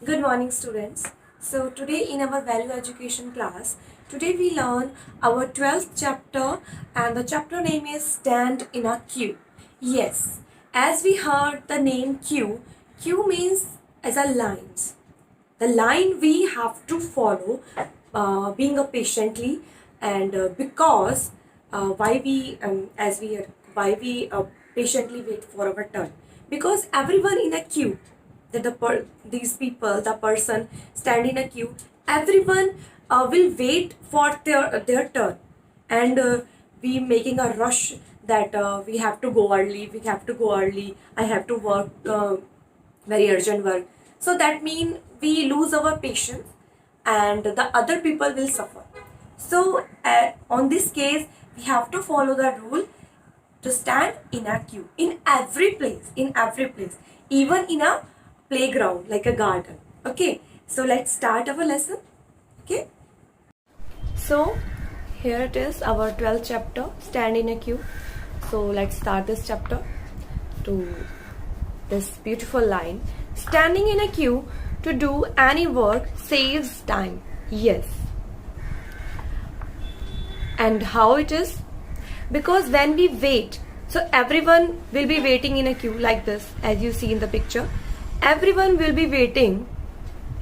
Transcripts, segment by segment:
Good morning, students. So today in our value education class, today we learn our 12th chapter, and the chapter name is Stand in a Queue. Yes, as we heard the name queue, queue means as a lines. The line we have to follow, being a patiently, and because why we as we why we patiently wait for our turn, because everyone in a queue, that these people, the person stand in a queue, everyone will wait for their turn, and we making a rush that we have to go early, I have to work, very urgent work. So that means we lose our patience and the other people will suffer. So on this case, we have to follow the rule to stand in a queue in every place, even in a playground like a garden. Okay, so let's start our lesson. Okay, so here it is, our 12th chapter, stand in a queue. So let's start this chapter to this beautiful line. Standing in a queue to do any work saves time. Yes. And how it is? Because when we wait, so everyone will be waiting in a queue like this, as you see in the picture. Everyone will be waiting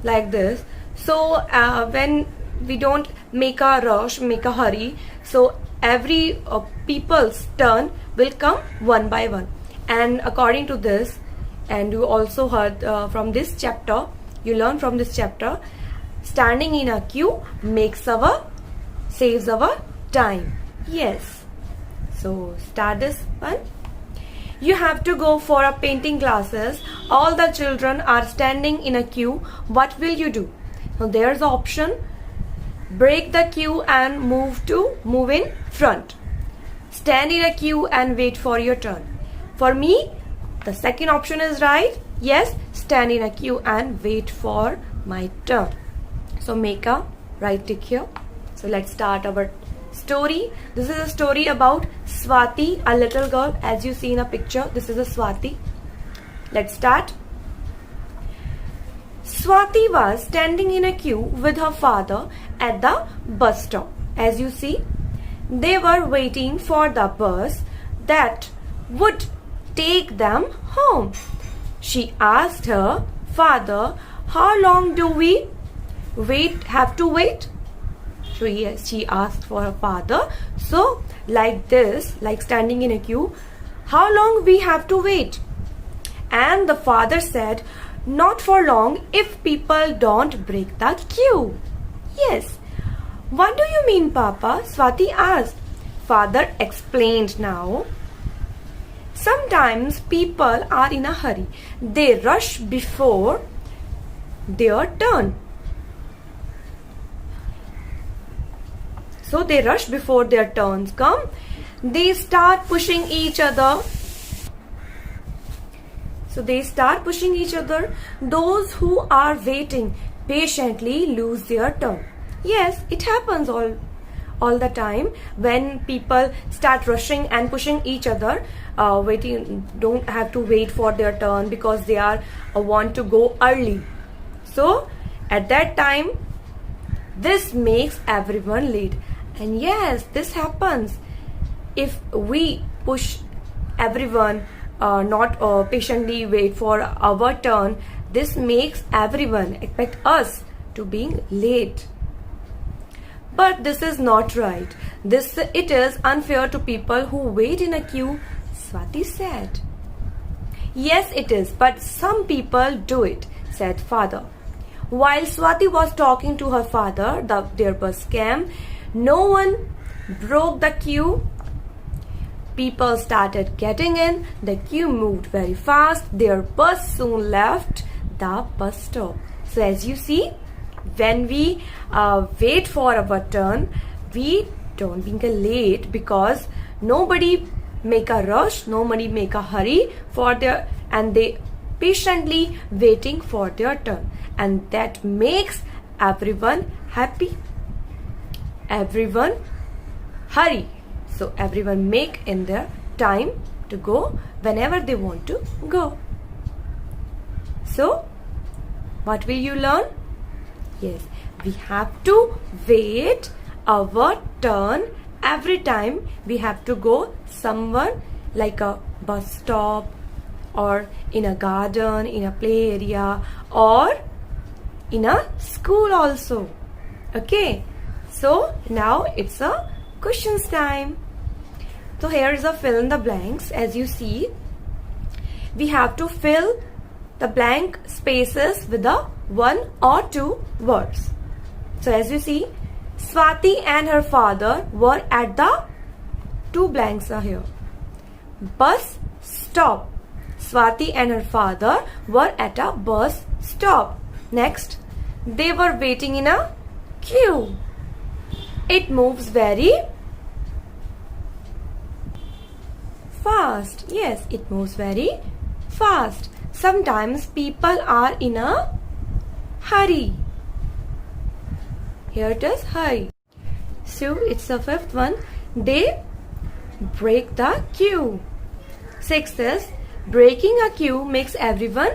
like this. So when we don't make a rush, make a hurry, so every people's turn will come one by one. And according to this, and you also heard from this chapter, you learn from this chapter, standing in a queue saves our time. Yes. So start this one. You have to go for a painting classes. All the children are standing in a queue. What will you do? So there's the option. Break the queue and move in front. Stand in a queue and wait for your turn. For me, the second option is right. Yes, stand in a queue and wait for my turn. So make a right tick here. So let's start our story. This is a story about Swati, a little girl. As you see in a picture, this is a Swati. Let's start. Swati was standing in a queue with her father at the bus stop. As you see, they were waiting for the bus that would take them home. She asked her father, how long do we have to wait? So yes, she asked for her father. So like this, like standing in a queue, how long we have to wait? And the father said, not for long if people don't break the queue. Yes. What do you mean, Papa? Swati asked. Father explained now. Sometimes people are in a hurry. They rush before their turn. So they rush before their turns come. They start pushing each other. Those who are waiting patiently lose their turn. Yes, it happens all the time when people start rushing and pushing each other, don't have to wait for their turn because they are want to go early. So at that time, this makes everyone late. And yes, this happens if we push everyone, not patiently wait for our turn. This makes everyone expect us to being late. But this is not right. It is unfair to people who wait in a queue, Swati said. Yes, it is, but some people do it, said father. While Swati was talking to her father, their bus came. No one broke the queue. People started getting in. The queue moved very fast. Their bus soon left the bus stop. So as you see, when we wait for our turn, we don't being late because nobody make a rush, nobody make a hurry and they patiently waiting for their turn, and that makes everyone happy. Everyone hurry, so everyone make in their time to go whenever they want to go. So What will you learn? Yes, we have to wait our turn every time we have to go somewhere, like a bus stop or in a garden, in a play area, or in a school also. Okay, so now it's a questions time. So here is a fill in the blanks. As you see, we have to fill the blank spaces with the one or two words. So as you see, Swati and her father were at the two blanks are here. Bus stop. Swati and her father were at a bus stop. Next, they were waiting in a queue. It moves very fast. Yes, it moves very fast. Sometimes people are in a hurry. Here it is, hurry. So it's the fifth one. They break the queue. Sixth is, breaking a queue makes everyone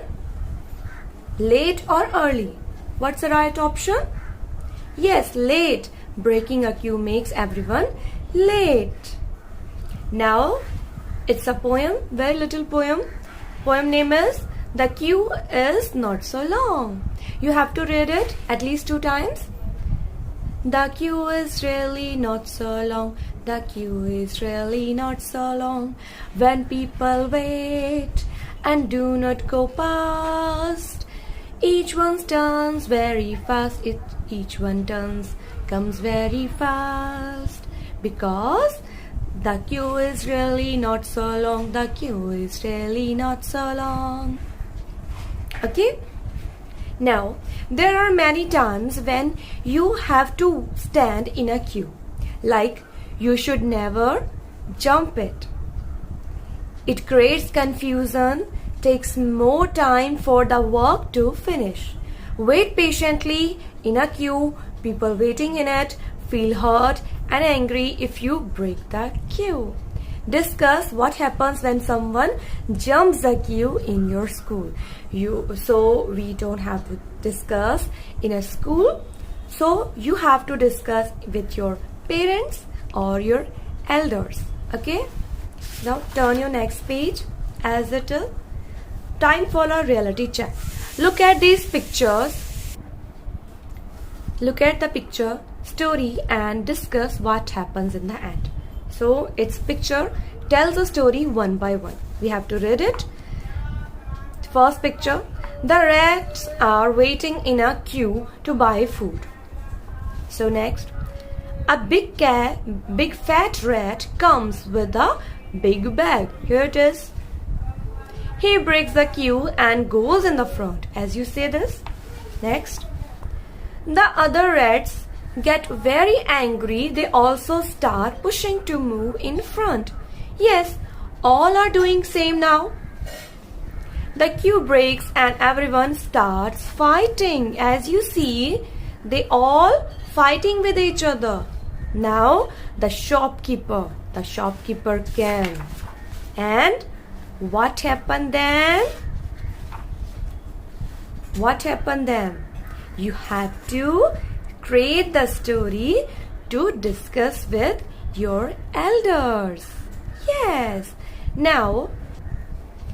late or early. What's the right option? Yes, late. Breaking a queue makes everyone late. Now it's a poem, very little poem. Poem name is The Queue Is Not So Long. You have to read it at least 2 times. The queue is really not so long. The queue is really not so long. When people wait and do not go past, each one turns very fast. Each one comes very fast. Because the queue is really not so long. The queue is really not so long. Okay? Now, there are many times when you have to stand in a queue. Like, you should never jump it. It creates confusion, takes more time for the work to finish. Wait patiently in a queue. People waiting in it feel hurt and angry if you break the queue. Discuss what happens when someone jumps the queue in your school. So we don't have to discuss in a school. So you have to discuss with your parents or your elders. Okay? Now turn your next page as it is. Time for a reality check. Look at these pictures. Look at the picture, story, and discuss what happens in the end. So its picture tells a story one by one. We have to read it. First picture. The rats are waiting in a queue to buy food. So next. A big fat rat comes with a big bag. Here it is. He breaks the queue and goes in the front. As you say this. Next. The other rats get very angry. They also start pushing to move in front. Yes, all are doing same now. The queue breaks and everyone starts fighting. As you see, they all fighting with each other. Now the shopkeeper came. And what happened then? What happened then? You have to create the story to discuss with your elders. Yes. Now,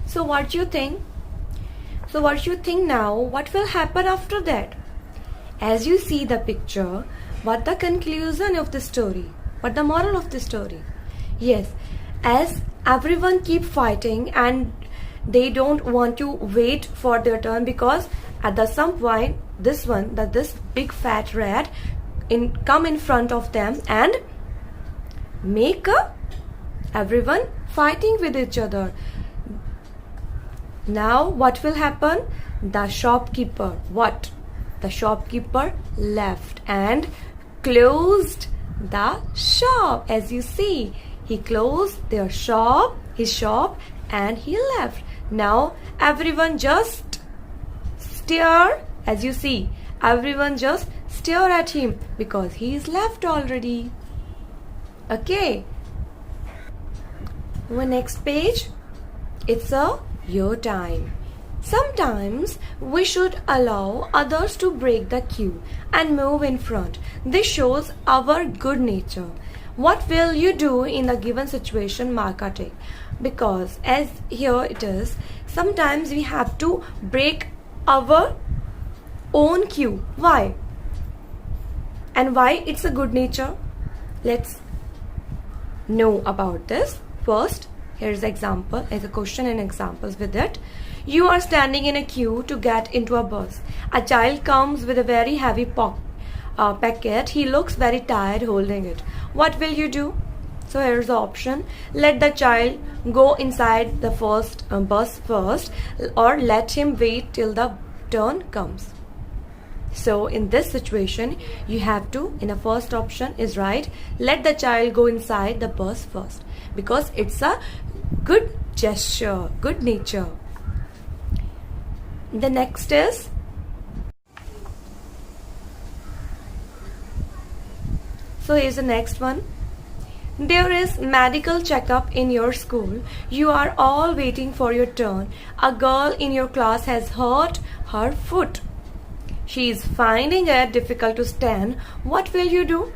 so what you think? So what you think now? What will happen after that? As you see the picture, what the conclusion of the story? What the moral of the story? Yes, as everyone keep fighting and they don't want to wait for their turn, because at some point this big fat rat come in front of them and make everyone fighting with each other. Now what will happen? The shopkeeper left and closed the shop. As you see, he closed his shop and he left. Now everyone just stare. As you see, everyone just stare at him because he is left already. Okay. Our next page, it's your time. Sometimes we should allow others to break the queue and move in front. This shows our good nature. What will you do in the given situation? Mark a tick. Because as here it is, sometimes we have to break our own queue. Why? And why it's a good nature? Let's know about this. First, here's an example, as a question and examples with it. You are standing in a queue to get into a bus. A child comes with a very heavy packet. He looks very tired holding it. What will you do? So here's the option. Let the child go inside the bus first, or let him wait till the turn comes. So in this situation, you have to, in the first option is right, let the child go inside the bus first, because it's a good gesture, good nature. The next is, so here's the next one. There is medical checkup in your school. You are all waiting for your turn. A girl in your class has hurt her foot. She is finding it difficult to stand. What will you do?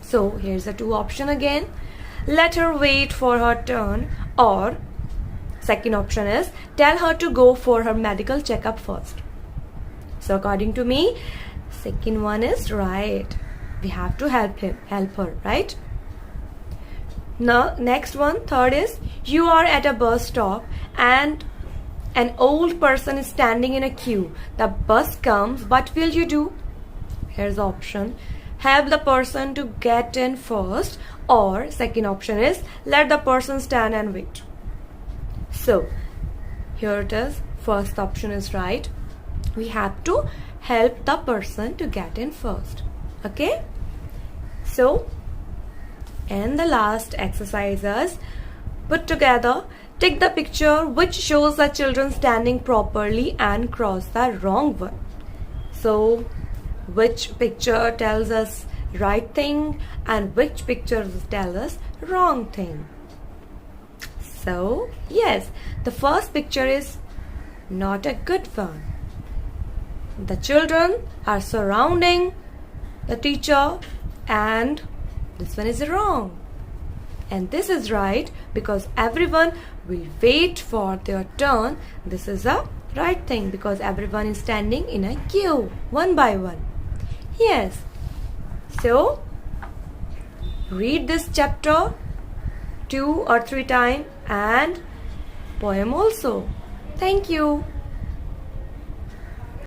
So here's the two option again. Let her wait for her turn, or second option is tell her to go for her medical checkup first. So according to me, second one is right. We have to help her, right? Now next one, third is, you are at a bus stop and an old person is standing in a queue. The bus comes. What will you do? Here's the option. Help the person to get in first, or second option is let the person stand and wait. So here it is. First option is right. We have to help the person to get in first. Okay? So, and the last exercise is put together. Take the picture which shows the children standing properly and cross the wrong one. So which picture tells us right thing and which picture tells us wrong thing? So yes, the first picture is not a good one. The children are surrounding the teacher, and this one is wrong. And this is right because everyone will wait for their turn. This is a right thing because everyone is standing in a queue one by one. Yes. So read this chapter 2 or 3 times and poem also. Thank you.